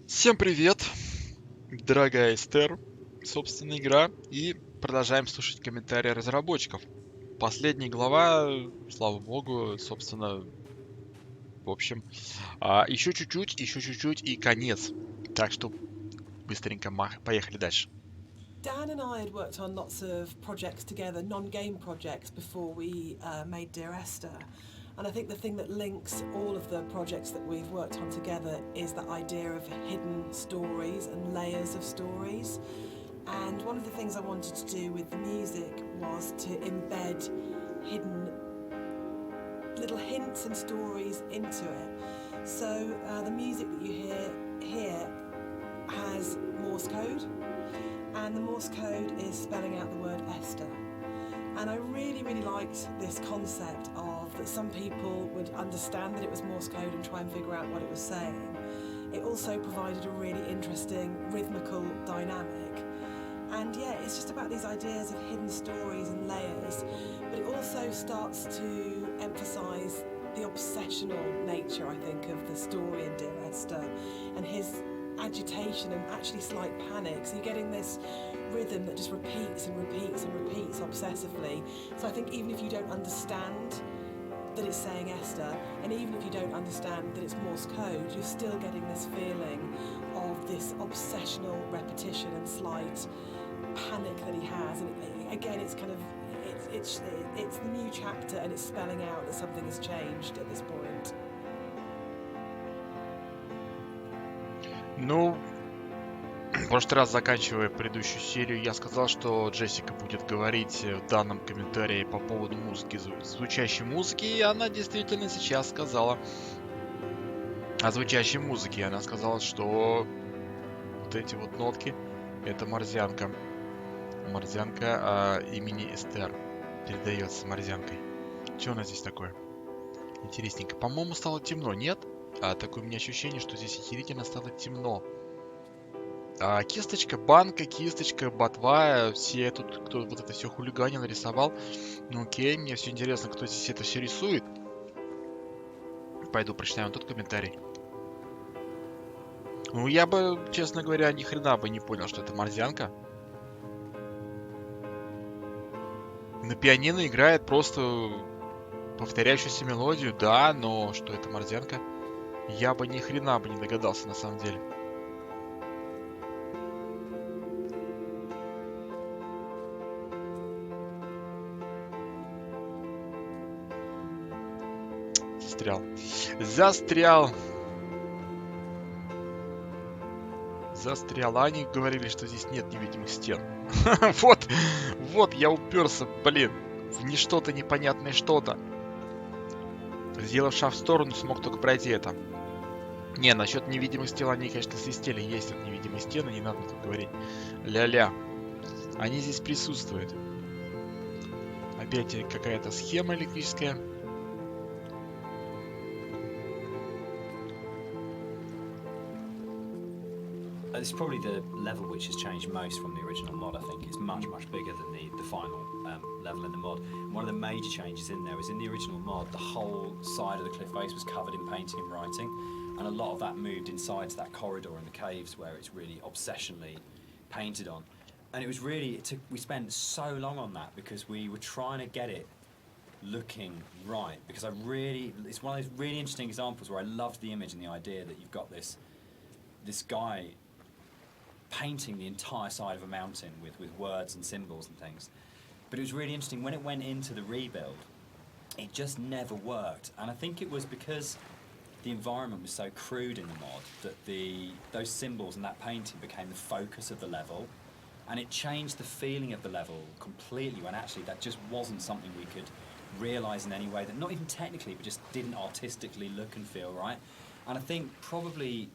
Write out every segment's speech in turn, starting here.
Всем привет, дорогая Эстер, собственно, игра, и продолжаем слушать комментарии разработчиков. Последняя глава, слава богу, собственно, в общем, еще чуть-чуть и конец. Так что быстренько поехали дальше. Dan and I had worked on lots of projects together, non-game projects, before we made Dear Esther. And I think the thing that links all of the projects that we've worked on together is that idea of hidden stories and layers of stories. And one of the things I wanted to do with the music was to embed hidden little hints and stories into it. So the music that you hear here has Morse code, and the Morse code is spelling out the word Esther. And I really, really liked this concept of that some people would understand that it was Morse code and try and figure out what it was saying. It also provided a really interesting rhythmical dynamic. And yeah, it's just about these ideas of hidden stories and layers, but it also starts to emphasise the obsessional nature, I think, of the story in Dear Esther, and his agitation and actually slight panic. So you're getting this rhythm that just repeats and repeats and repeats obsessively. So I think even if you don't understand that it's saying Esther, and even if you don't understand that it's Morse code, you're still getting this feeling of this obsessional repetition and slight panic that he has. And again, it's kind of it's the new chapter, and it's spelling out that something has changed at this point. Ну, в прошлый раз, заканчивая предыдущую серию, я сказал, что Джессика будет говорить в данном комментарии по поводу музыки, звучащей музыки, и она действительно сейчас сказала о звучащей музыке. Она сказала, что вот эти вот нотки — это морзянка. Морзянка имени Эстер передается морзянкой. Что у нас здесь такое? Интересненько. По-моему, стало темно, нет? Такое у меня ощущение, что здесь охерительно стало темно. Кисточка, банка, кисточка, ботва, все тут, кто вот это все хулиганил, нарисовал. Ну окей, мне все интересно, кто здесь это все рисует. Пойду прочитаю тот комментарий. Ну, я бы, честно говоря, ни хрена бы не понял, что это морзянка. На пианино играет просто повторяющуюся мелодию, да, но что это морзянка, я бы ни хрена бы не догадался на самом деле. Застрял. Застрял. Застрял. А они говорили, что здесь нет невидимых стен. Вот, я уперся, блин, в не что-то непонятное что-то. Сделав шаг в сторону, смог только пройти это. Не, насчет невидимых стен они, конечно, свистели. Есть вот невидимые стены, не надо тут говорить. Ля-ля. Они здесь присутствуют. Опять какая-то схема электрическая. It's probably the level which has changed most from the original mod. I think it's much bigger than the final level in the mod. And one of the major changes in there is in the original mod, the whole side of the cliff face was covered in painting and writing, and a lot of that moved inside to that corridor in the caves where it's really obsessionally painted on. And it was really, we spent so long on that because we were trying to get it looking right, because it's one of those really interesting examples where I loved the image and the idea that you've got this guy painting the entire side of a mountain with words and symbols and things. But it was really interesting when it went into the rebuild, it just never worked. And I think it was because the environment was so crude in the mod that those symbols and that painting became the focus of the level, and it changed the feeling of the level completely, when actually that just wasn't something we could realise in any way, that not even technically but just didn't artistically look and feel right. And I think probably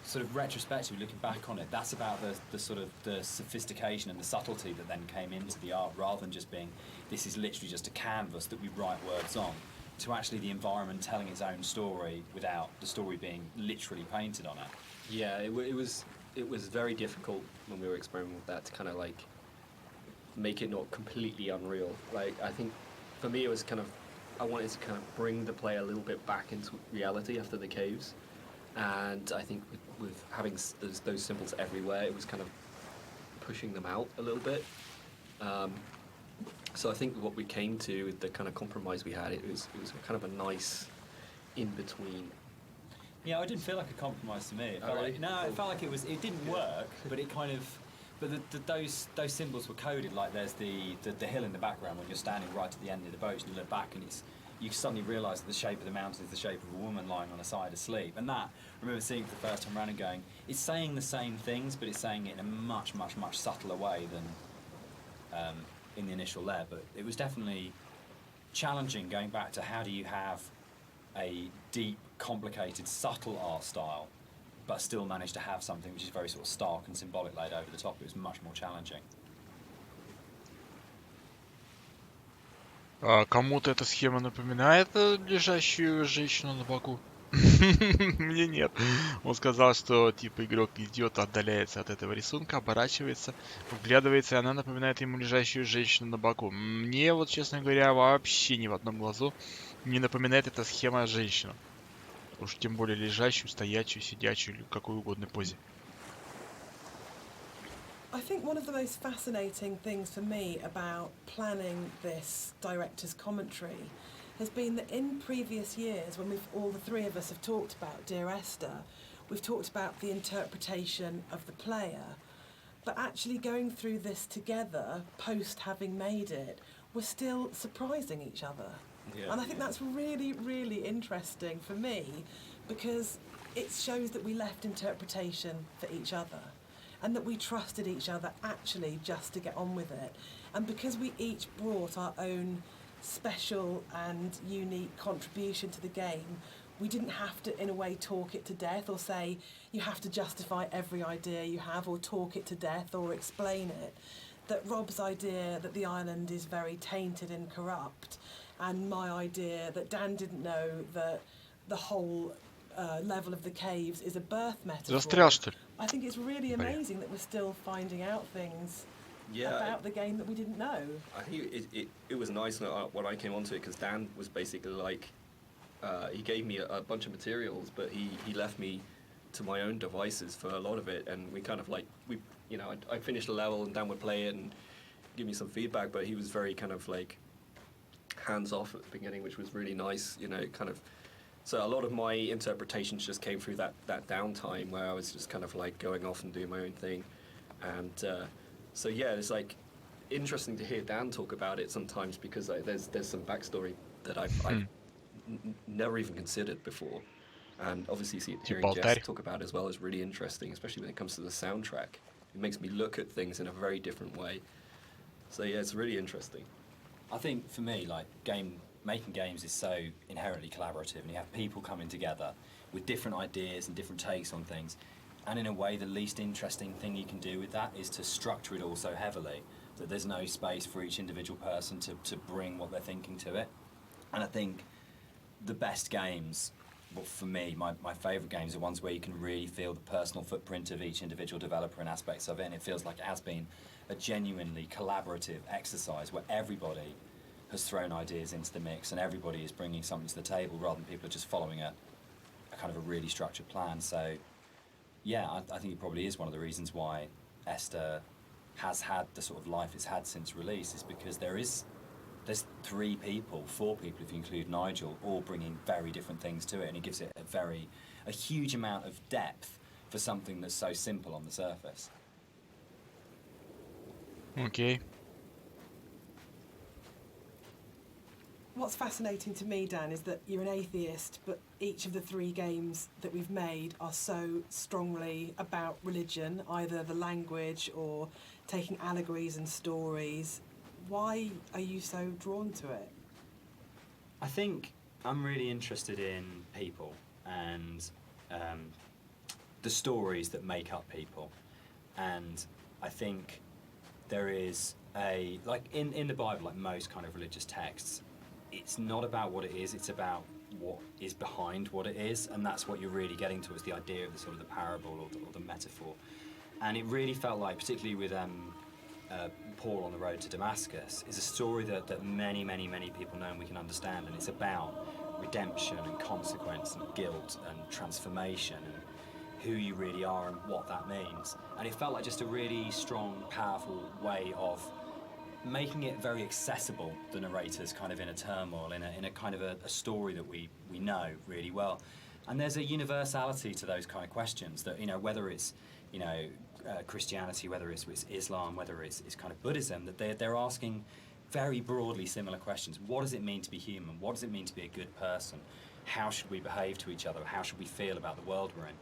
sort of retrospectively looking back on it, that's about the sort of the sophistication and the subtlety that then came into the art, rather than just being, this is literally just a canvas that we write words on, to actually the environment telling its own story without the story being literally painted on it. Yeah, it was very difficult when we were experimenting with that to kind of like make it not completely unreal. Like, I think for me it was kind of, I wanted to kind of bring the player a little bit back into reality after the caves, and I think with with having those symbols everywhere, it was kind of pushing them out a little bit. So I think what we came to, with the kind of compromise we had, it was kind of a nice in between. Yeah, it didn't feel like a compromise to me. It felt really? like, no, it felt like it didn't work, but it kind of, but those symbols were coded. Like there's the hill in the background when you're standing right at the end of the boat and you look back and you suddenly realise that the shape of the mountain is the shape of a woman lying on her side asleep. And that, I remember seeing it for the first time around and going, it's saying the same things, but it's saying it in a much, much, much subtler way than in the initial layer. But it was definitely challenging going back to how do you have a deep, complicated, subtle art style, but still manage to have something which is very sort of stark and symbolic laid over the top. It was much more challenging. Кому-то эта схема напоминает лежащую женщину на боку? Мне нет. Он сказал, что типа игрок идет, отдаляется от этого рисунка, оборачивается, вглядывается, и она напоминает ему лежащую женщину на боку. Мне вот, честно говоря, вообще ни в одном глазу не напоминает эта схема женщину. Уж тем более лежащую, стоячую, сидячую или какой угодно позе. I think one of the most fascinating things for me about planning this director's commentary has been that in previous years, when all the three of us have talked about Dear Esther, we've talked about the interpretation of the player, but actually going through this together, post having made it, we're still surprising each other. Yeah. And I think that's really, really interesting for me, because it shows that we left interpretation for each other, and that we trusted each other actually just to get on with it. And because we each brought our own special and unique contribution to the game, we didn't have to, in a way, talk it to death or say, you have to justify every idea you have or talk it to death or explain it. That Rob's idea that the island is very tainted and corrupt, and my idea that Dan didn't know that the whole level of the caves is a birth metaphor. Застрял, что ли? I think it's really amazing that we're still finding out things about the game that we didn't know. I think it was nice when I came onto it, because Dan was basically like, he gave me a bunch of materials, but he left me to my own devices for a lot of it, and we kind of like, I'd finish the level and Dan would play it and give me some feedback, but he was very kind of like hands off at the beginning, which was really nice, kind of. So a lot of my interpretations just came through that downtime where I was just kind of like going off and doing my own thing. And so yeah, it's like interesting to hear Dan talk about it sometimes, because there's some backstory that I've never even considered before. And obviously hearing Jess talk about it as well is really interesting, especially when it comes to the soundtrack. It makes me look at things in a very different way. So yeah, it's really interesting. I think for me, like making games is so inherently collaborative, and you have people coming together with different ideas and different takes on things, and in a way the least interesting thing you can do with that is to structure it all so heavily that there's no space for each individual person to bring what they're thinking to it. And I think the best games, well, for me, my favourite games are ones where you can really feel the personal footprint of each individual developer and aspects of it, and it feels like it has been a genuinely collaborative exercise where everybody has thrown ideas into the mix and everybody is bringing something to the table rather than people are just following a kind of a really structured plan. So yeah, I think it probably is one of the reasons why Esther has had the sort of life it's had since release, is because there's 4 people if you include Nigel, all bringing very different things to it, and it gives it a huge amount of depth for something that's so simple on the surface. Okay. What's fascinating to me, Dan, is that you're an atheist, but each of the 3 games that we've made are so strongly about religion, either the language or taking allegories and stories. Why are you so drawn to it? I think I'm really interested in people and the stories that make up people. And I think there is in the Bible, like most kind of religious texts, it's not about what it is, it's about what is behind what it is, and that's what you're really getting to, is the idea of the sort of the parable or the metaphor. And it really felt like, particularly with Paul on the road to Damascus, is a story that many, many, many people know and we can understand, and it's about redemption and consequence and guilt and transformation. who you really are and what that means. And it felt like just a really strong, powerful way of making it very accessible, the narrator's kind of inner turmoil, in a kind of a story that we know really well. And there's a universality to those kind of questions that, you know, whether it's, you know, Christianity, whether it's Islam, whether it's kind of Buddhism, that they're asking very broadly similar questions. What does it mean to be human? What does it mean to be a good person? How should we behave to each other? How should we feel about the world we're in?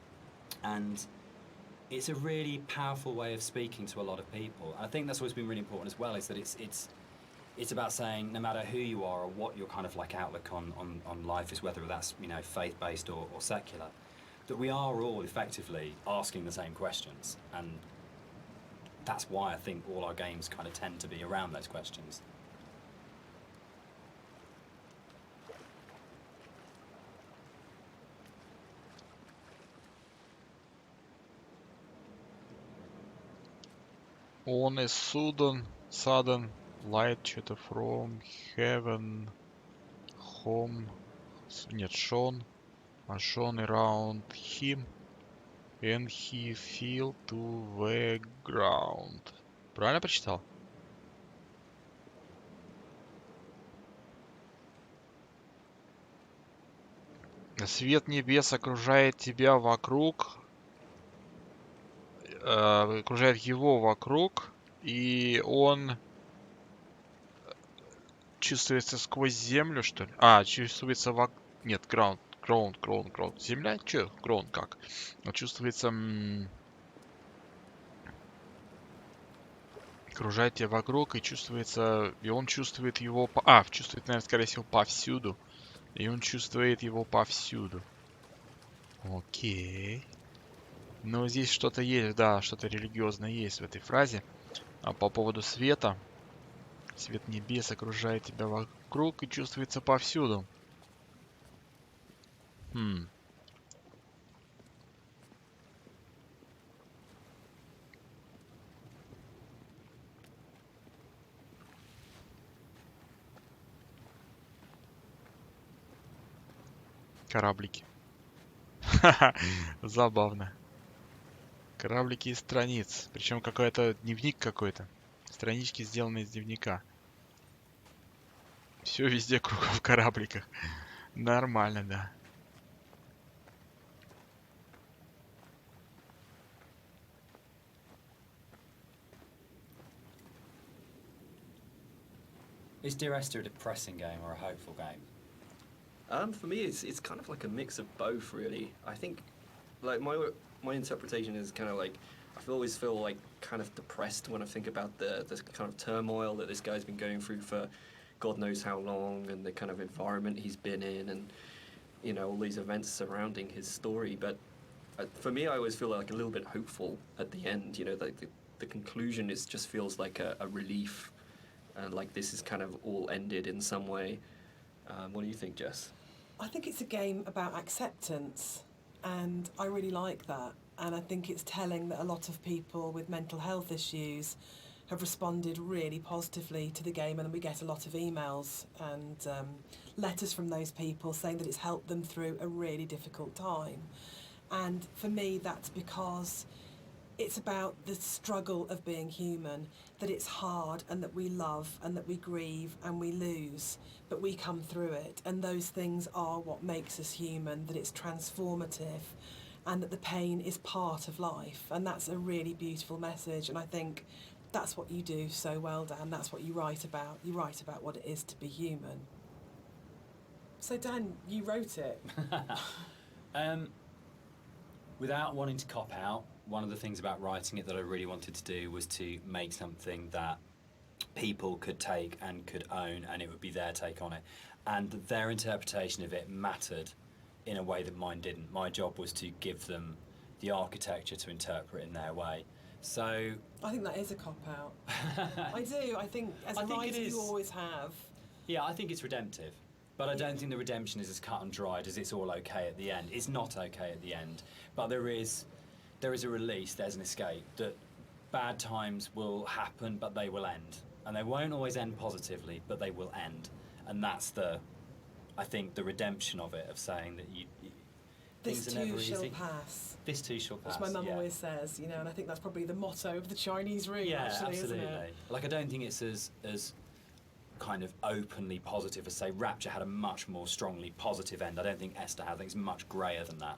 And it's a really powerful way of speaking to a lot of people. I think that's always been really important as well, is that it's about saying no matter who you are or what your kind of like outlook on life is, whether that's, you know, faith-based or secular, that we are all effectively asking the same questions. And that's why I think all our games kind of tend to be around those questions. On is sudden light что-то from heaven, home, нет, shone around him, and he fell to the ground. Правильно прочитал? Свет небес окружает тебя вокруг, окружает его вокруг, и он чувствуется сквозь землю, что ли? Чувствуется нет, ground. Земля? Че? Ground как? Он чувствуется... окружает тебя вокруг, и чувствуется... И он чувствует его... чувствует, наверное, скорее всего, повсюду. И он чувствует его повсюду. Окей. Но здесь что-то есть, да, что-то религиозное есть в этой фразе. А по поводу света. Свет небес окружает тебя вокруг и чувствуется повсюду. Кораблики. Забавно. Кораблики из страниц. Причем какой-то дневник какой-то. Странички сделаны из дневника. Все везде кругом в корабликах. Нормально, да. Is Dear Esther a depressing game or a hopeful game? For me, it's kind of like a mix of both, really. I think, like my interpretation is kind of like I always feel like kind of depressed when I think about the kind of turmoil that this guy's been going through for God knows how long, and the kind of environment he's been in, and you know, all these events surrounding his story. But for me, I always feel like a little bit hopeful at the end. You know, like the conclusion just feels like a relief, and like this is kind of all ended in some way. What do you think, Jess? I think it's a game about acceptance, and I really like that. And I think it's telling that a lot of people with mental health issues have responded really positively to the game, and we get a lot of emails and letters from those people saying that it's helped them through a really difficult time. And for me, that's because it's about the struggle of being human, that it's hard and that we love and that we grieve and we lose, but we come through it. And those things are what makes us human, that it's transformative and that the pain is part of life. And that's a really beautiful message. And I think that's what you do so well, Dan. That's what you write about. You write about what it is to be human. So, Dan, you wrote it. Without wanting to cop out, one of the things about writing it that I really wanted to do was to make something that people could take and could own, and it would be their take on it. And their interpretation of it mattered in a way that mine didn't. My job was to give them the architecture to interpret in their way. So I think that is a cop-out. I do. I think as a writer you always have. Yeah, I think it's redemptive. But I don't think the redemption is as cut and dried as it's all okay at the end. It's not okay at the end. But there is a release, there's an escape, that bad times will happen, but they will end. And they won't always end positively, but they will end. And that's I think, the redemption of it, of saying that This things are never too shall easy. pass. This too shall pass. Which my mum yeah. always says, you know, and I think that's probably the motto of the Chinese room, Yeah, actually, absolutely. isn't it? Like, I don't think it's as kind of openly positive as, say, Rapture had a much more strongly positive end. I don't think Esther had. I think it's much greyer than that.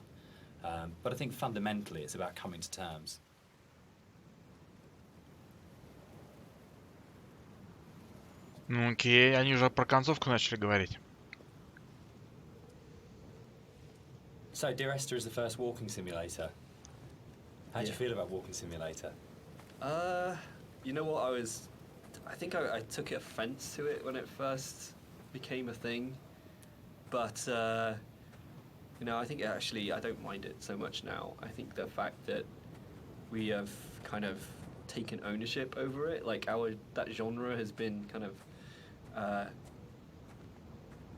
But I think fundamentally it's about coming to terms. Ну окей, они уже про концовку начали говорить. So, Dear Esther is the first walking simulator. How do you Yeah. feel about walking simulator? You know what, I think I took offence to it when it first became a thing, but you know, I think actually I don't mind it so much now. I think the fact that we have kind of taken ownership over it, like that genre has been kind of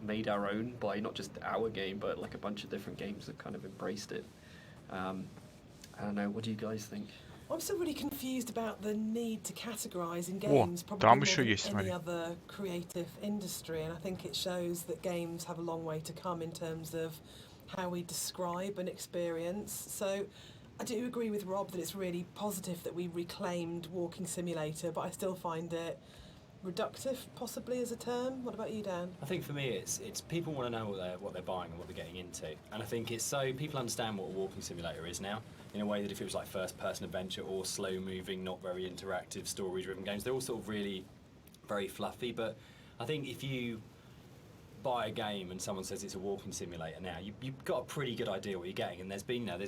made our own by not just our game, but like a bunch of different games have kind of embraced it. I don't know, what do you guys think? I'm still really confused about the need to categorise in О, games, probably там more еще than есть, any смотри. other creative industry, and I think it shows that games have a long way to come in terms of how we describe an experience. So I do agree with Rob that it's really positive that we reclaimed Walking Simulator, but I still find it reductive, possibly, as a term. What about you, Dan? I think for me, it's people want to know what they're buying and what they're getting into, and I think it's so people understand what a walking simulator is now, in a way that if it was like first-person adventure or slow-moving, not very interactive, story-driven games, they're all sort of really very fluffy. But I think if you buy a game and someone says it's a walking simulator now, you've got a pretty good idea what you're getting. And there's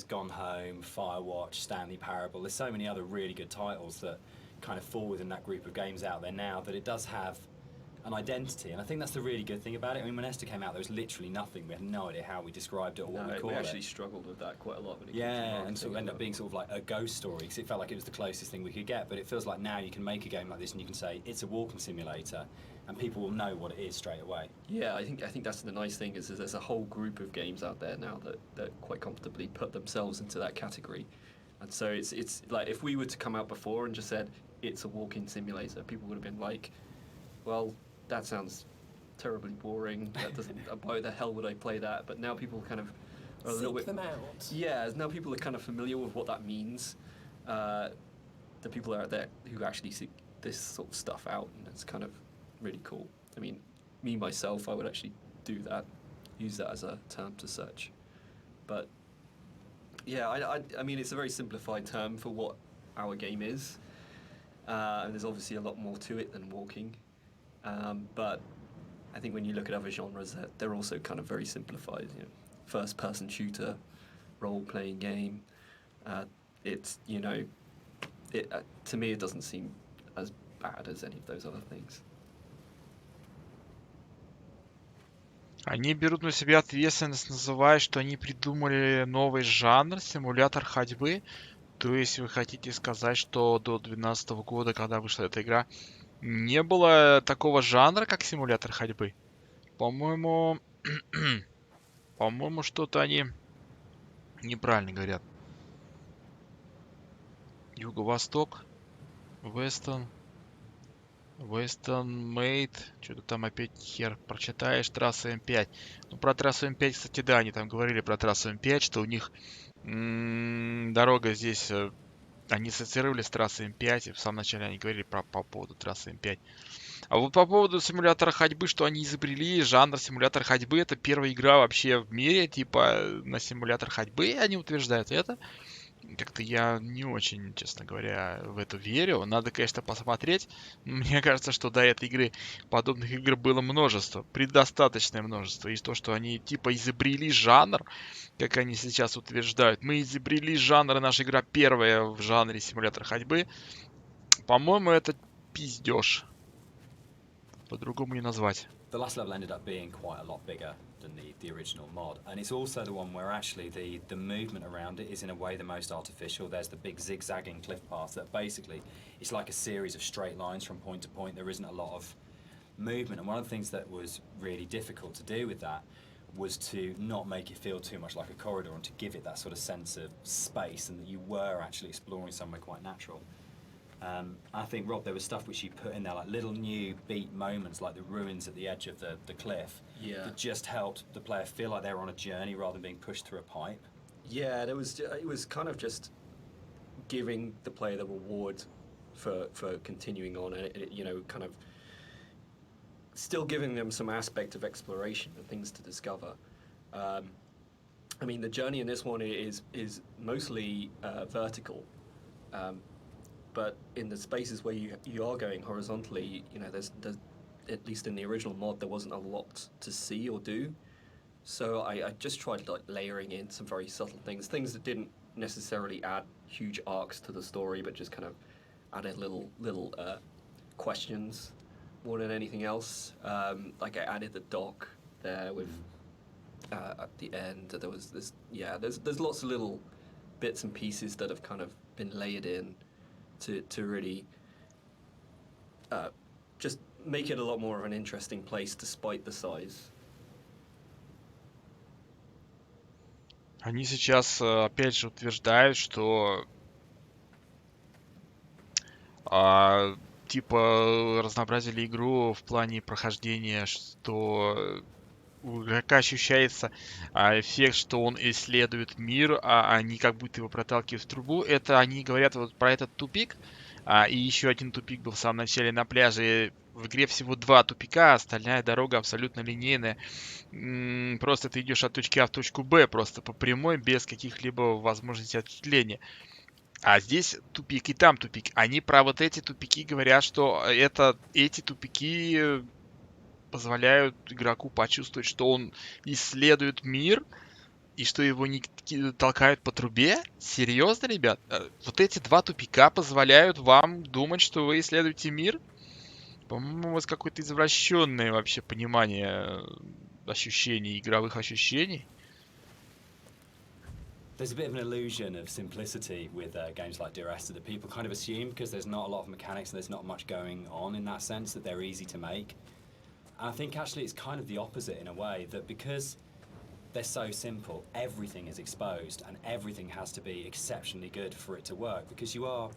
Gone Home, Firewatch, Stanley Parable. There's so many other really good titles that kind of fall within that group of games out there now, that it does have an identity, and I think that's the really good thing about it. I mean, when Esther came out, there was literally nothing. We had no idea how we described it or what we called it. We actually struggled with that quite a lot. When it came to Yeah, and marketing sort of as ended up well. being sort of like a ghost story, because it felt like it was the closest thing we could get. But it feels like now you can make a game like this and you can say it's a walking simulator, and people will know what it is straight away. Yeah, I think that's the nice thing is there's a whole group of games out there now that quite comfortably put themselves into that category, and so it's like if we were to come out before and just said it's a walking simulator, people would have been like, well, that sounds terribly boring. That doesn't. Why the hell would I play that? But now people kind of are a little Seek bit. them out. Yeah, now people are kind of familiar with what that means. The people out there who actually seek this sort of stuff out, and it's kind of really cool. I mean, me myself, I would actually do that, use that as a term to search. But yeah, I mean, it's a very simplified term for what our game is, and there's obviously a lot more to it than walking. But I think when you look at other genres, they're also kind of very simplified. You know, first-person shooter, role-playing game. It's to me it doesn't seem as bad as any of those other things. Они берут на себя ответственность, называя, что они придумали новый жанр, симулятор ходьбы. То есть вы хотите сказать, что до 2012 года, когда вышла эта игра, не было такого жанра, как симулятор ходьбы? По-моему, что-то они неправильно говорят. Юго-Восток, Western Made, что-то там опять хер прочитаешь, трасса М5. Ну, про трассу М5, кстати, да, они там говорили про трассу М5, что у них дорога здесь, они ассоциировали с трассой М5, и в самом начале они говорили по поводу трассы М5. А вот по поводу симулятора ходьбы, что они изобрели, жанр симулятор ходьбы, это первая игра вообще в мире, типа, на симулятор ходьбы, они утверждают это. Как-то я не очень, честно говоря, в это верю. Надо, конечно, посмотреть. Мне кажется, что до этой игры подобных игр было множество, предостаточное множество. И то, что они типа изобрели жанр, как они сейчас утверждают. Мы изобрели жанр, и наша игра первая в жанре симулятор ходьбы. По-моему, это пиздеж. По-другому не назвать. The last level ended up being quite a lot bigger than the original mod, and it's also the one where actually the movement around it is in a way the most artificial. There's the big zigzagging cliff path that basically it's like a series of straight lines from point to point. There isn't a lot of movement, and one of the things that was really difficult to do with that was to not make it feel too much like a corridor and to give it that sort of sense of space and that you were actually exploring somewhere quite natural. I think, Rob, there was stuff which you put in there, like little new beat moments, like the ruins at the edge of the cliff, Yeah. that just helped the player feel like they were on a journey rather than being pushed through a pipe. Yeah, it was kind of just giving the player the reward for continuing on, and you know, kind of still giving them some aspect of exploration and things to discover. I mean, the journey in this one is mostly vertical, but in the spaces where you are going horizontally, you know, there's at least in the original mod there wasn't a lot to see or do. So I just tried like layering in some very subtle things that didn't necessarily add huge arcs to the story, but just kind of added little questions more than anything else. Like I added the dock there with at the end. There was this, yeah. There's lots of little bits and pieces that have kind of been layered in to really just make it a lot more of an interesting place despite the size. Они сейчас, опять же, утверждают, что типа разнообразили игру в плане прохождения, что у игрока ощущается эффект, что он исследует мир, а они как будто его проталкивают в трубу. Это они говорят вот про этот тупик. И еще один тупик был в самом начале на пляже. В игре всего 2 тупика, остальная дорога абсолютно линейная. Просто ты идешь от точки А в точку Б, просто по прямой, без каких-либо возможностей ответвления. А здесь тупик и там тупик. Они про вот эти тупики говорят, что эти тупики позволяют игроку почувствовать, что он исследует мир, и что его не толкают по трубе? Серьезно, ребят? Вот эти 2 тупика позволяют вам думать, что вы исследуете мир? По-моему, у вас какое-то извращенное вообще понимание ощущений, игровых ощущений. There's a bit of an illusion of simplicity with games like Dear Esther that people kind of assume because there's not a lot of mechanics and there's not much going on in that sense that they're easy to make. And I think actually it's kind of the opposite in a way, that because they're so simple, everything is exposed and everything has to be exceptionally good for it to work, because you're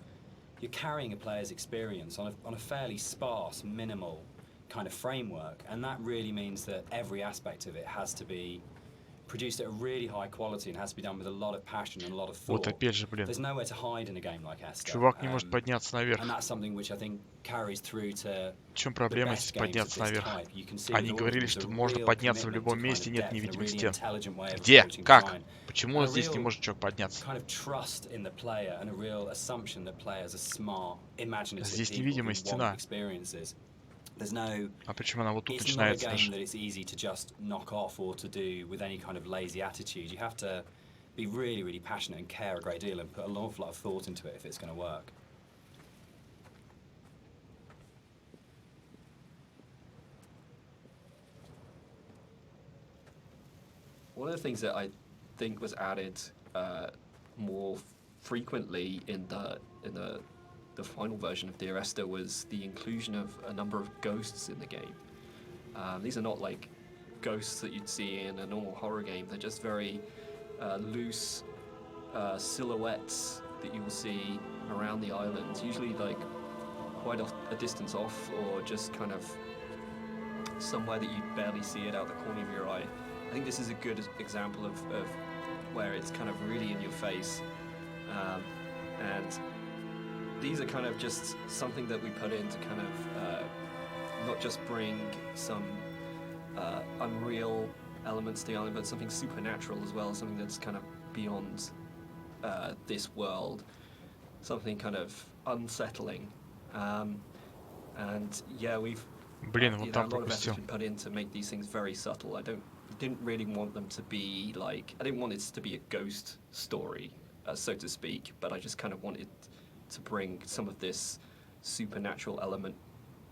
carrying a player's experience on a fairly sparse, minimal kind of framework, and that really means that every aspect of it has to be produced at a really high quality and has to be done with a lot of passion and a lot of thought. Вот опять же, блин. There's nowhere to hide in a game like Esther. Чувак не может подняться наверх. And that's something which I think carries through to В чем проблема здесь подняться наверх? Они говорили, что можно подняться в любом месте, нет невидимых стен. Где? Как? Почему здесь не может человек подняться? Здесь невидимая стена. А почему она вот тут начинается даже? Be really, really passionate and care a great deal and put an awful lot of thought into it if it's going to work. One of the things that I think was added more frequently in the final version of Dear Esther was the inclusion of a number of ghosts in the game. These are not like ghosts that you'd see in a normal horror game. They're just very loose silhouettes that you will see around the island, usually like quite a distance off, or just kind of somewhere that you barely see it out the corner of your eye. I think this is a good example of where it's kind of really in your face, and these are kind of just something that we put in to kind of not just bring some unreal elements to the island, but something supernatural as well, something that's kind of beyond this world, something kind of unsettling. And yeah, we've Блин, вот a там lot of effort пропустил. been put in to make these things very subtle. I didn't really want them to be like, I didn't want it to be a ghost story, so to speak, but I just kind of wanted to bring some of this supernatural element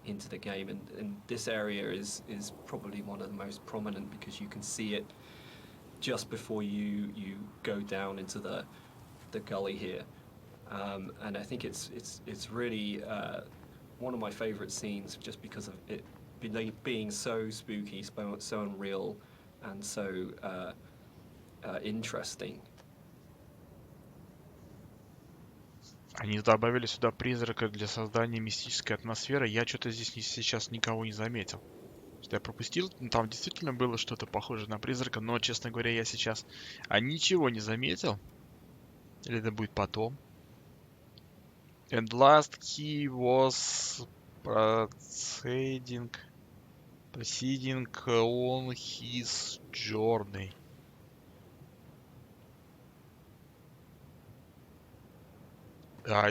into the game, and this area is probably one of the most prominent because you can see it just before you go down into the gully here, and I think it's really one of my favorite scenes just because of it being so spooky, so unreal, and so interesting. Они добавили сюда призрака для создания мистической атмосферы. Я что-то здесь сейчас никого не заметил. Что я пропустил? Ну, там действительно было что-то похожее на призрака, но, честно говоря, я сейчас ничего не заметил. Или это будет потом. And last key was proceeding on his journey.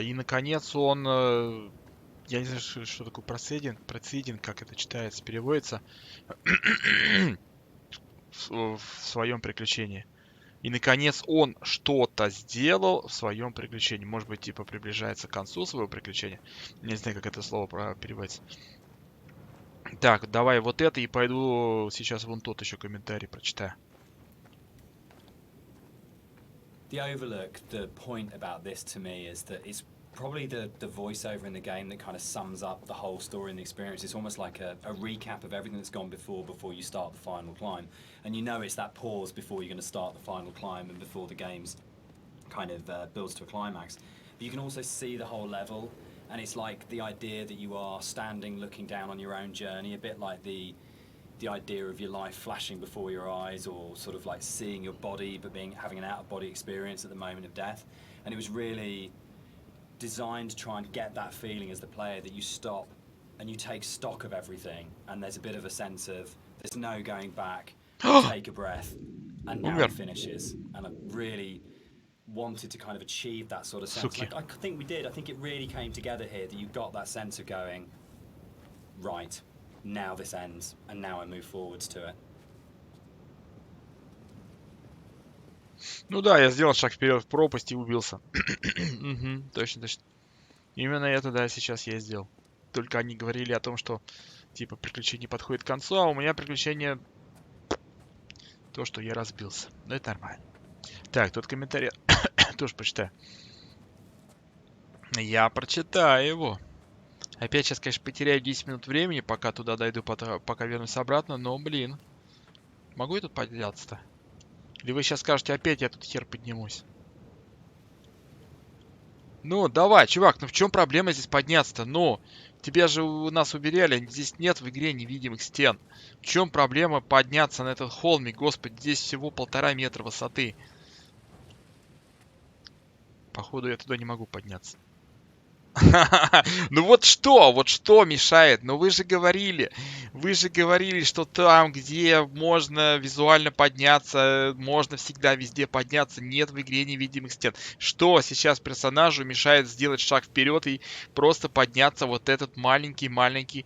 И, наконец, он... я не знаю, что такое proceeding, как это читается, переводится. В своем приключении. И, наконец, он что-то сделал в своем приключении. Может быть, типа, приближается к концу своего приключения. Не знаю, как это слово переводится. Так, давай вот это и пойду сейчас вон тот еще комментарий прочитаю. The overlook, the point about this to me is that it's probably the voiceover in the game that kind of sums up the whole story and the experience. It's almost like a recap of everything that's gone before you start the final climb. And you know it's that pause before you're going to start the final climb and before the game's kind of builds to a climax. But you can also see the whole level, and it's like the idea that you are standing looking down on your own journey, a bit like the idea of your life flashing before your eyes, or sort of like seeing your body but having an out-of-body experience at the moment of death. And it was really designed to try and get that feeling as the player that you stop and you take stock of everything, and there's a bit of a sense of there's no going back, take a breath, and now it finishes. And I really wanted to kind of achieve that sort of sense. Like, I think we did. I think it really came together here, that you got that sense of going, right, now this ends, and now I move forwards to it. Ну да, я сделал шаг вперед в пропасть и убился. Точно, точно. Именно это, да, сейчас я сделал. Только они говорили о том, что, типа, приключение подходит к концу, а у меня приключение... То, что я разбился. Но это нормально. Так, тут комментарий тоже почитаю. Я прочитаю его. Опять сейчас, конечно, потеряю 10 минут времени, пока туда дойду, пока вернусь обратно, но, блин. Могу я тут подняться-то? Или вы сейчас скажете, опять я тут хер поднимусь? Ну, давай, чувак, ну в чем проблема здесь подняться-то? Ну, тебя же у нас уверяли, здесь нет в игре невидимых стен. В чем проблема подняться на этот холмик? Господи, здесь всего 1,5 метра высоты. Походу, я туда не могу подняться. Ну вот что мешает? Ну вы же говорили, что там, где можно визуально подняться, можно всегда везде подняться, нет в игре невидимых стен. Что сейчас персонажу мешает сделать шаг вперед и просто подняться вот этот маленький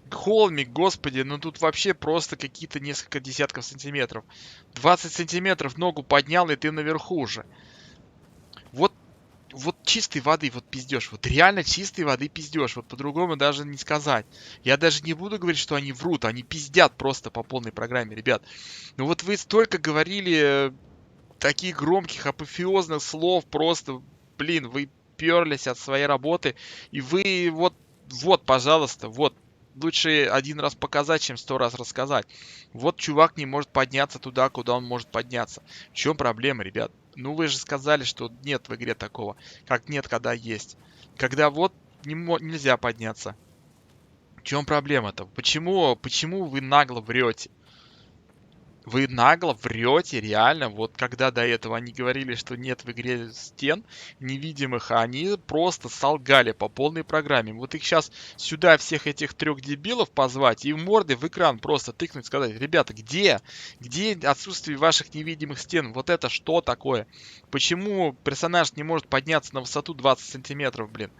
холмик, господи, ну тут вообще просто какие-то несколько десятков сантиметров. 20 сантиметров ногу поднял, и ты наверху уже. Вот чистой воды вот пиздеж. Вот реально чистой воды пиздеж. Вот по-другому даже не сказать. Я даже не буду говорить, что они врут. Они пиздят просто по полной программе, ребят. Ну вот вы столько говорили таких громких, апофеозных слов. Просто, блин, вы перлись от своей работы. И вы вот, пожалуйста, вот. Лучше один раз показать, чем 100 раз рассказать. Вот чувак не может подняться туда, куда он может подняться. В чем проблема, ребят? Ну вы же сказали, что нет в игре такого. Как нет, когда есть. Когда вот нельзя подняться. В чем проблема-то? Почему вы нагло врете? Вы нагло врете, реально. Вот когда до этого они говорили, что нет в игре стен невидимых, а они просто солгали по полной программе. Вот их сейчас сюда всех этих 3 дебилов позвать и морды в экран просто тыкнуть, сказать, ребята, где отсутствие ваших невидимых стен? Вот это что такое? Почему персонаж не может подняться на высоту 20 сантиметров, блин?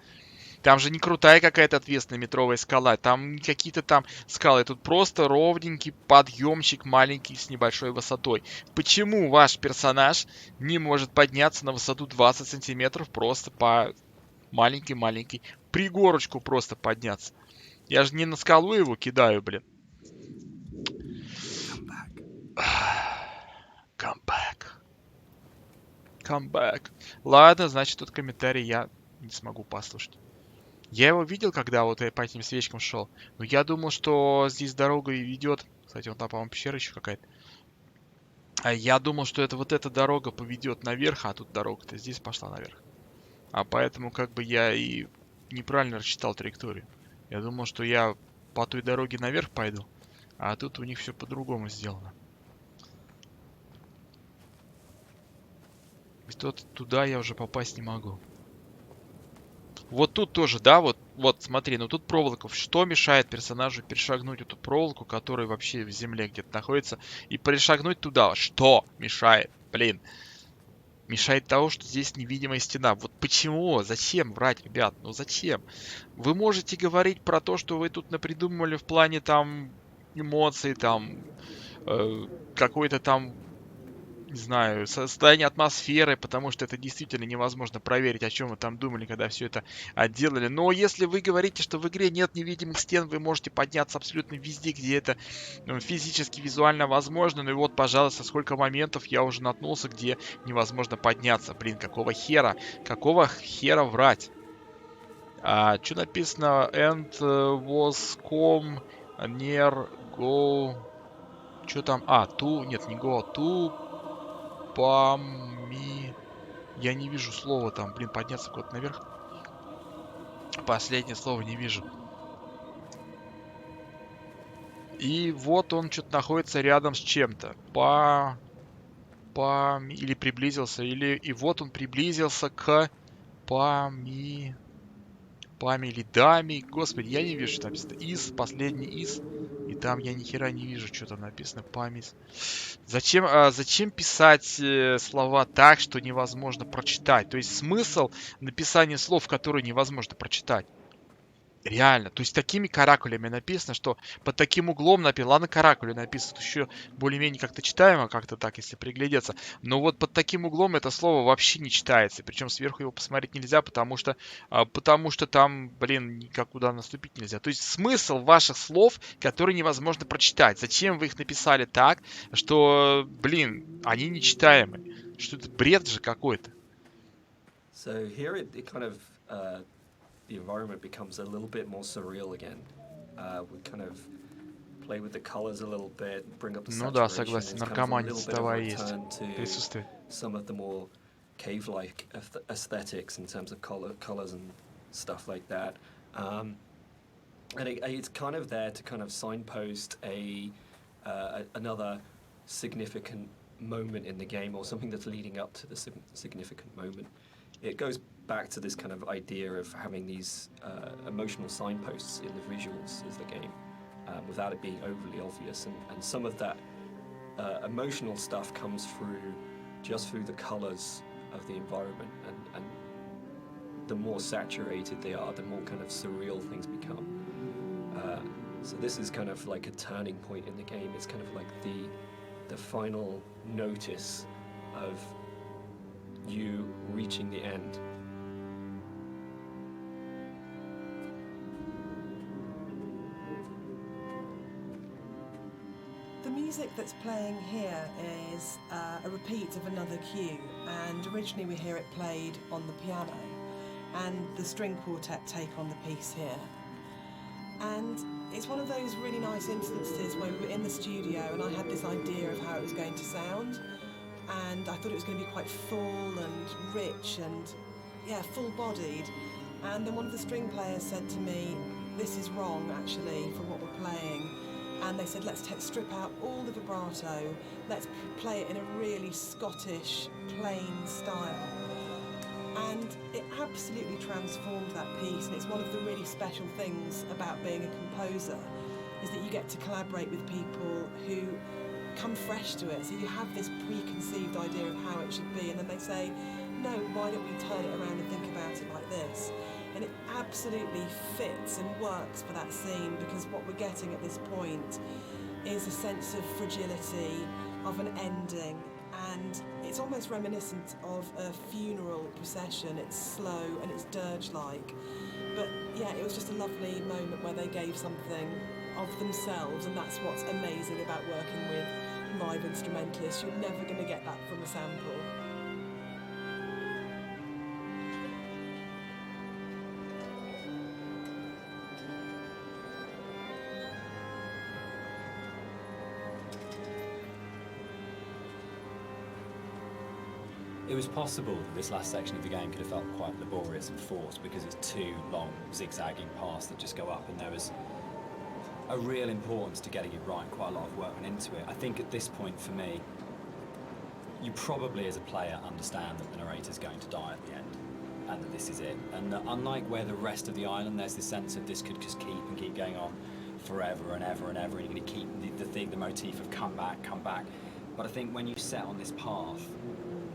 Там же не крутая какая-то ответственная метровая скала. Там не какие-то там скалы. Тут просто ровненький подъемчик маленький с небольшой высотой. Почему ваш персонаж не может подняться на высоту 20 сантиметров просто по маленький пригорочку просто подняться? Я же не на скалу его кидаю, блин. Come back. Ладно, значит, тут комментарий я не смогу послушать. Я его видел, когда вот я по этим свечкам шел. Но я думал, что здесь дорога и ведет. Кстати, вот там, по-моему, пещера еще какая-то. А я думал, что это вот эта дорога поведет наверх, а тут дорога-то здесь пошла наверх. А поэтому как бы я и неправильно рассчитал траекторию. Я думал, что я по той дороге наверх пойду. А тут у них все по-другому сделано. Туда я уже попасть не могу. Вот тут тоже, да, вот смотри, ну тут проволока. Что мешает персонажу перешагнуть эту проволоку, которая вообще в земле где-то находится, и перешагнуть туда? Что мешает? Блин. Мешает того, что здесь невидимая стена. Вот почему? Зачем врать, ребят? Ну зачем? Вы можете говорить про то, что вы тут напридумывали в плане там эмоций, там какой-то там, не знаю, состояние атмосферы, потому что это действительно невозможно проверить, о чем вы там думали, когда все это отделали. Но если вы говорите, что в игре нет невидимых стен, вы можете подняться абсолютно везде, где это физически, визуально возможно. Ну и вот, пожалуйста, сколько моментов я уже наткнулся, где невозможно подняться. Блин, какого хера? Какого хера врать? Что написано? And was come near go... Что там? Нет, не go, to пами... Я не вижу слова там. Блин, подняться куда-то наверх. Последнее слово не вижу. И вот он что-то находится рядом с чем-то. Или приблизился, и вот он приблизился к пами или даме. Господи, я не вижу, что написано. Последний из. И там я ни хера не вижу, что там написано. Память. Зачем писать слова так, что невозможно прочитать? То есть смысл написания слов, которые невозможно прочитать. Реально. То есть такими каракулями написано, что под таким углом написано. Ладно, каракули написано еще более-менее как-то читаемо, как-то так, если приглядеться. Но вот под таким углом это слово вообще не читается. Причем сверху его посмотреть нельзя, потому что там, блин, никак куда наступить нельзя. То есть смысл ваших слов, которые невозможно прочитать. Зачем вы их написали так, что, блин, они нечитаемы? Что это бред же какой-то. So here it kind of the environment becomes a little bit more surreal again. We kind of play with the colors a little bit, bring up the saturation. Ну да, согласен, наркомания It's цветовая kind of a есть. little bit of a return to Присутствует. some of the more cave-like aesthetics in terms of colors and stuff like that. And it's kind of there to kind of signpost another significant moment in the game, or something that's leading up to the significant moment. It goes back to this kind of idea of having these emotional signposts in the visuals of the game, without it being overly obvious. And some of that emotional stuff comes through the colours of the environment, and the more saturated they are, the more kind of surreal things become. So this is kind of like a turning point in the game. It's kind of like the final notice of you reaching the end. The music that's playing here is a repeat of another cue, and originally we hear it played on the piano, and the string quartet take on the piece here. And it's one of those really nice instances where we were in the studio and I had this idea of how it was going to sound, and I thought it was going to be quite full and rich and, yeah, full-bodied. And then one of the string players said to me, this is wrong, actually, for what we're playing. And they said, let's strip out all the vibrato, let's play it in a really Scottish, plain style. And it absolutely transformed that piece, and it's one of the really special things about being a composer, is that you get to collaborate with people who come fresh to it. So you have this preconceived idea of how it should be, and then they say, no, why don't we turn it around and think about it like this? And it absolutely fits and works for that scene, because what we're getting at this point is a sense of fragility, of an ending, and it's almost reminiscent of a funeral procession. It's slow and it's dirge-like, but yeah, it was just a lovely moment where they gave something of themselves, and that's what's amazing about working with live instrumentalists. You're never going to get that from a sample. It was possible that this last section of the game could have felt quite laborious and forced, because it's two long zigzagging paths that just go up, and there was a real importance to getting it right. Quite a lot of work went into it. I think at this point for me, you probably as a player understand that the narrator's going to die at the end, and that this is it. And that unlike where the rest of the island, there's this sense of this could just keep going on forever and ever and ever, and you're going to keep the motif of come back. But I think when you set on this path,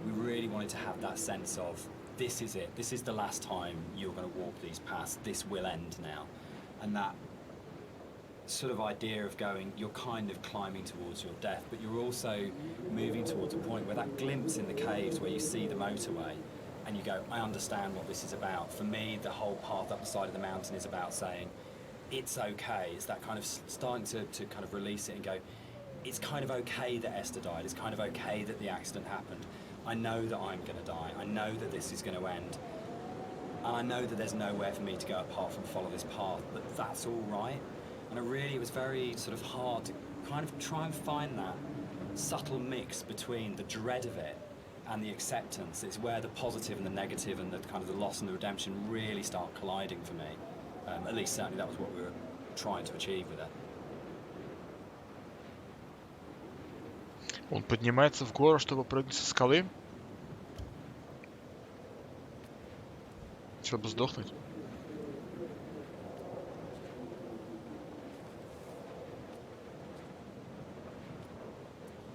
we really wanted to have that sense of this is it. This is the last time you're going to walk these paths. This will end now, and that sort of idea of going, you're kind of climbing towards your death, but you're also moving towards a point where that glimpse in the caves where you see the motorway and you go, I understand what this is about. For me, the whole path up the side of the mountain is about saying, it's okay. It's that kind of starting to kind of release it and go, it's kind of okay that Esther died. It's kind of okay that the accident happened. I know that I'm going to die. I know that this is going to end. And I know that there's nowhere for me to go apart from follow this path, but that's all right. And it was very sort of hard to kind of try and find that subtle mix between the dread of it and the acceptance. It's where the positive and the negative and the kind of the loss and the redemption really start colliding for me. At least certainly that was what we were trying to achieve with it. Он поднимается в гору, чтобы прыгнуть со скалы. Чтобы сдохнуть.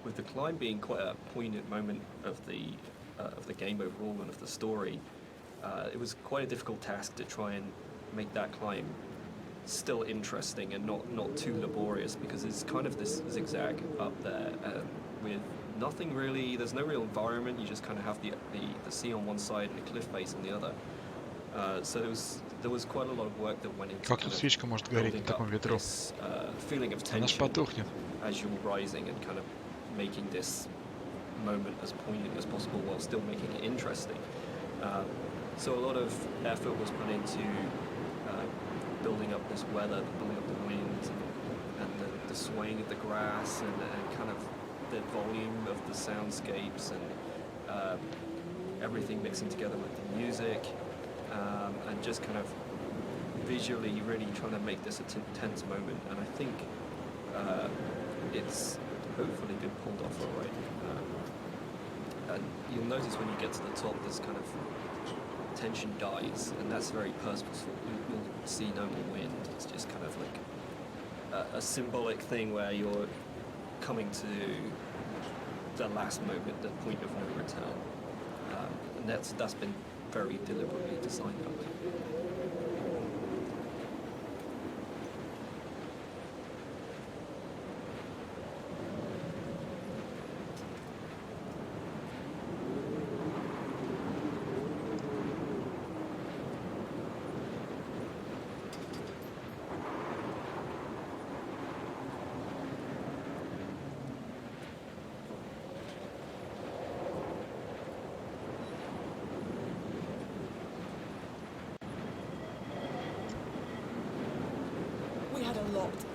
With the climb being quite a poignant moment of the game overall and of the story, it was quite a difficult task to try and make that climb still interesting and not too laborious, because it's kind of this zigzag up there with nothing really. There's no real environment. You just kind of have the sea on one side and the cliff face on the other. So there was quite a lot of work that went into Как тут свечка может гореть на таком ветру? this feeling of Она ж tension потухнет. as you're rising and kind of making this moment as poignant as possible while still making it interesting. So a lot of effort was put into building up this weather, building up the wind, and the swaying of the grass, and kind of the volume of the soundscapes, and everything mixing together with the music, and just kind of visually really trying to make this a tense moment. And I think it's hopefully been pulled off all right. And you'll notice when you get to the top, this kind of tension dies, and that's very purposeful. You'll see no more wind. It's just kind of like a symbolic thing where you're coming to the last moment, the point of no return. And that's been very deliberately designed that way.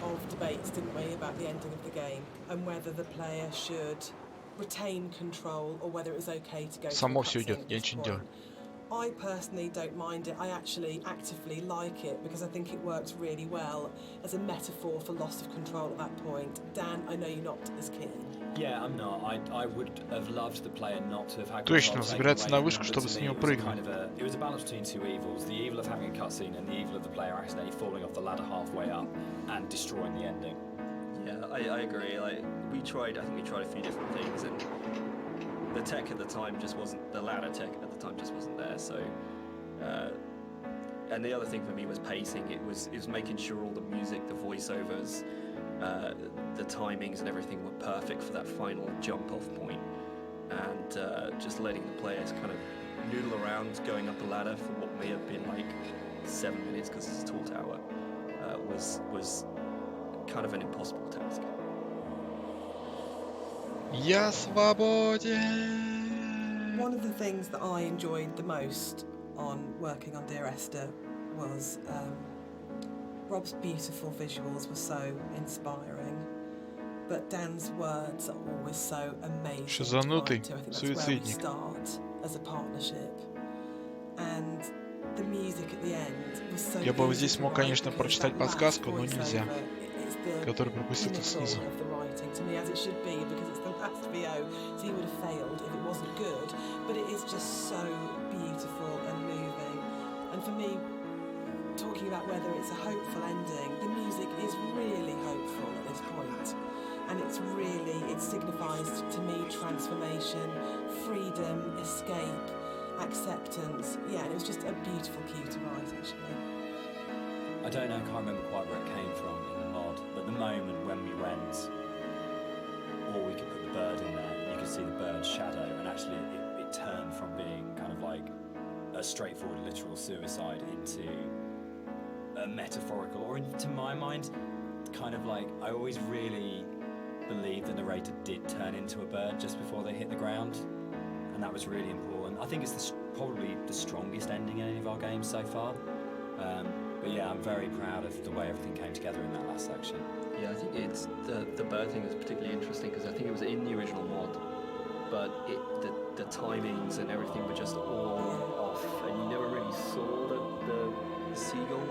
Of debates, didn't we, about the ending of the game and whether the player should retain control or whether it was okay to go. Само все идет, я ничего не делаю. I personally don't mind it. I actually actively like it because I think it works really well as a metaphor for loss of control at that point. Dan, I know you're not as keen. Yeah, I'm not. I would have loved the player not to have had Точно, забираться на вышку, чтобы с нее прыгнуть. It was a balance between two evils: the evil of having a cutscene and the evil of the player accidentally falling off the ladder halfway up and destroying the ending. Yeah, I agree. Like I think we tried a few different things, and the tech at the time just wasn't, the ladder tech at the time just wasn't there. So, and the other thing for me was pacing. It was making sure all the music, the voiceovers, the timings and everything were perfect for that final jump-off point, and just letting the players kind of noodle around going up the ladder for what may have been like 7 minutes because it's a tall tower was kind of an impossible task. Я свободен. One of the things that I enjoyed the most on working on Dear Esther was Rob's beautiful visuals were so inspiring, but Dan's words are always so amazing. Шизанутый I think that's where we суицидник. start as a partnership, and the music at the end was so. Я бы здесь мог, конечно, прочитать подсказку, но нельзя. It's the который пропустил тут pinnacle снизу. of the writing to me, as it should be, because it's the last VO, so he would have failed if it wasn't good. But it is just so beautiful and moving. And for me, talking about whether it's a hopeful ending, the music is really hopeful at this point. And it signifies to me transformation, freedom, escape, acceptance. Yeah, and it was just a beautiful cue to write, actually. I don't know, I can't remember quite where it came from in the mod, but the moment when we went, or we could put the bird in there, you could see the bird's shadow, and actually it turned from being kind of like a straightforward literal suicide into a metaphorical, or to my mind, kind of like, I always really believed the narrator did turn into a bird just before they hit the ground, and that was really important. I think it's probably the strongest ending in any of our games so far. But yeah, I'm very proud of the way everything came together in that last section. Yeah, I think it's the bird thing was particularly interesting because I think it was in the original mod, but the timings and everything were just all off, and you never really saw the seagull.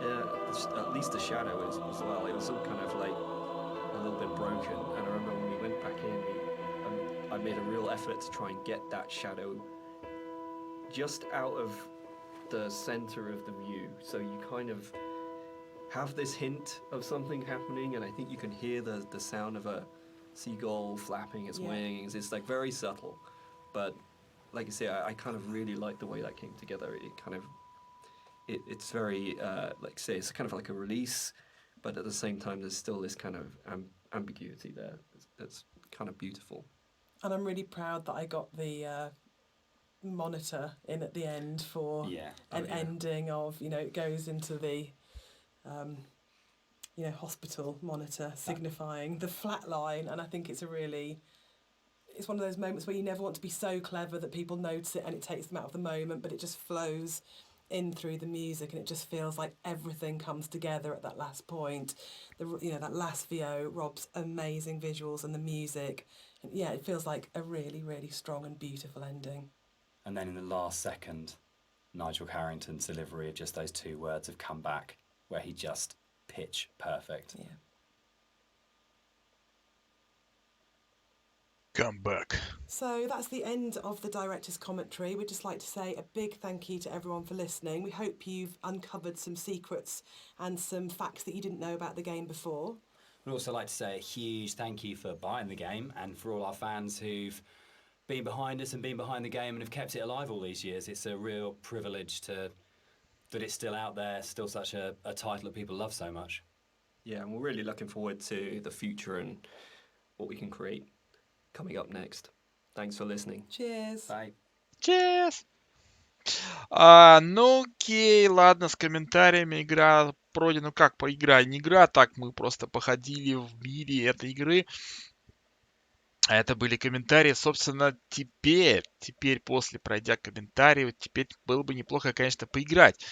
Yeah, at least the shadow as well. It was all kind of like a little bit broken. And I remember when we went back in, I made a real effort to try and get that shadow just out of the center of the view, so you kind of have this hint of something happening, and I think you can hear the sound of a seagull flapping its wings. It's like very subtle, but like I say, I kind of really like the way that came together. It kind of it's very like say it's kind of like a release, but at the same time there's still this kind of ambiguity there. That's kind of beautiful. And I'm really proud that I got the monitor in at the end for an ending of, it goes into the hospital monitor, signifying the flat line. And I think it's one of those moments where you never want to be so clever that people notice it and it takes them out of the moment, but it just flows in through the music, and it just feels like everything comes together at that last point. That last VO, Rob's amazing visuals and the music, and it feels like a really, really strong and beautiful ending. And then in the last second, Nigel Carrington's delivery of just those two words have come back, where he just pitch perfect. Yeah. Come back. So that's the end of the director's commentary. We'd just like to say a big thank you to everyone for listening. We hope you've uncovered some secrets and some facts that you didn't know about the game before. We'd also like to say a huge thank you for buying the game, and for all our fans who've been behind us and been behind the game and have kept it alive all these years. It's a real privilege that it's still out there, still such a title that people love so much. Yeah, and we're really looking forward to the future and what we can create coming up next. Thanks for listening. Cheers. Bye. Cheers! Ну окей, ладно, с комментариями игра пройдена. Ну как игра? Не игра, так мы просто походили в мире этой игры. А это были комментарии, собственно, теперь после пройдя комментарии, теперь было бы неплохо, конечно, поиграть.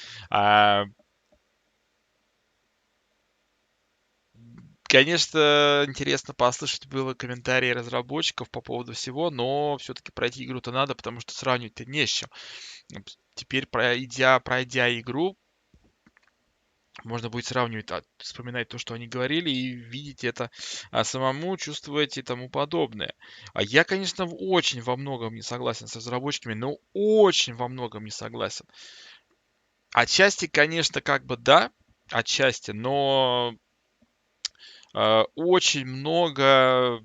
Конечно, интересно послушать было комментарии разработчиков по поводу всего, но все-таки пройти игру-то надо, потому что сравнивать-то не с чем. Теперь, пройдя игру, можно будет сравнивать, вспоминать то, что они говорили, и видеть это самому, чувствовать и тому подобное. А я, конечно, очень во многом не согласен с разработчиками, но очень во многом не согласен. Отчасти, конечно, да, отчасти, но очень много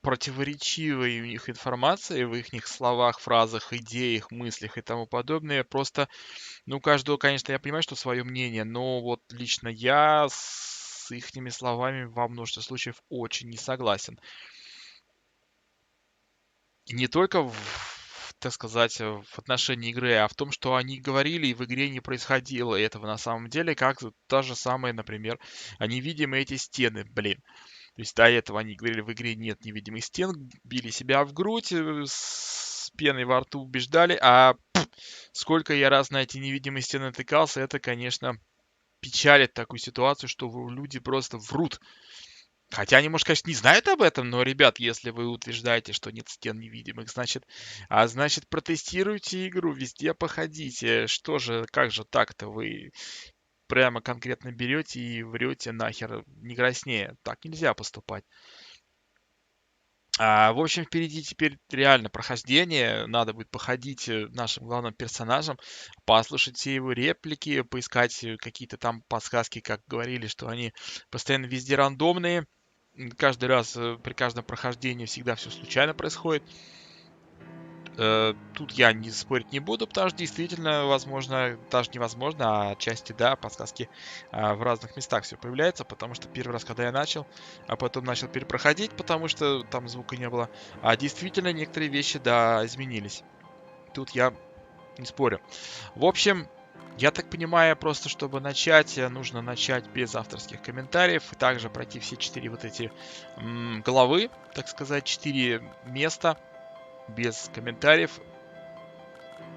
противоречивой у них информации в их словах, фразах, идеях, мыслях и тому подобное. Просто, у каждого, конечно, я понимаю, что свое мнение, но вот лично я с их словами во множестве случаев очень не согласен. И не только так сказать, в отношении игры, а в том, что они говорили, и в игре не происходило этого на самом деле, как та же самая, например, невидимые эти стены, блин. То есть до этого они говорили, в игре нет невидимых стен, били себя в грудь, с пеной во рту убеждали, а сколько я раз на эти невидимые стены натыкался, это, конечно, печалит такую ситуацию, что люди просто врут. Хотя они, может, конечно, не знают об этом, но, ребят, если вы утверждаете, что нет стен невидимых, значит, протестируйте игру, везде походите. Что же, как же так-то вы прямо конкретно берете и врете нахер, не краснее. Так нельзя поступать. В общем, впереди теперь реально прохождение. Надо будет походить нашим главным персонажем, послушать все его реплики, поискать какие-то там подсказки, как говорили, что они постоянно везде рандомные. Каждый раз, при каждом прохождении всегда все случайно происходит. Тут я не спорить не буду, потому что действительно, возможно, даже невозможно, а отчасти, да, подсказки в разных местах все появляется, потому что первый раз, когда я начал, а потом начал перепроходить, потому что там звука не было, действительно некоторые вещи, да, изменились. Тут я не спорю. В общем, я так понимаю, просто чтобы начать, нужно начать без авторских комментариев, и также пройти все 4 вот эти главы, так сказать, 4 места, без комментариев.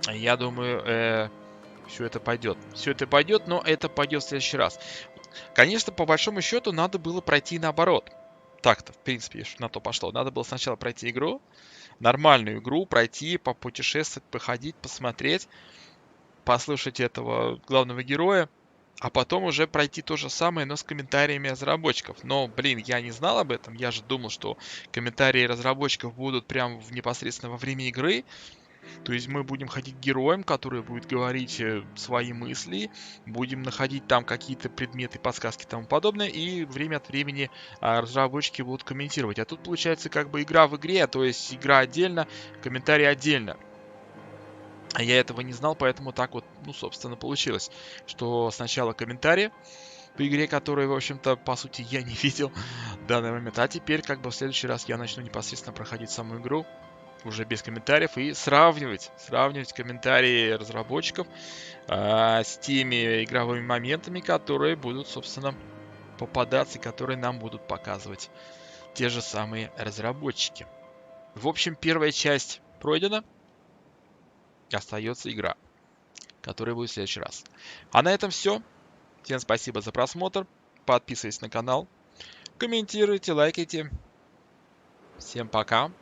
Я думаю, все это пойдет. Все это пойдет, но это пойдет в следующий раз. Конечно, по большому счету, надо было пройти наоборот. Так-то, в принципе, на то пошло. Надо было сначала пройти игру, нормальную игру, пройти, попутешествовать, походить, посмотреть, послушать этого главного героя, а потом уже пройти то же самое, но с комментариями разработчиков. Но, блин, я не знал об этом. Я же думал, что комментарии разработчиков будут прямо непосредственно во время игры. То есть мы будем ходить героем, который будет говорить свои мысли, будем находить там какие-то предметы, подсказки и тому подобное, и время от времени разработчики будут комментировать. А тут получается как бы игра в игре, то есть игра отдельно, комментарии отдельно. А я этого не знал, поэтому так вот, ну, собственно, получилось, что сначала комментарии по игре, которые, в общем-то, по сути, я не видел в данный момент. А теперь, как бы, в следующий раз я начну непосредственно проходить саму игру, уже без комментариев, и сравнивать комментарии разработчиков с теми игровыми моментами, которые будут, собственно, попадаться и которые нам будут показывать те же самые разработчики. В общем, первая часть пройдена. Остается игра, которая будет в следующий раз. А на этом все. Всем спасибо за просмотр. Подписывайтесь на канал. Комментируйте, лайкайте. Всем пока.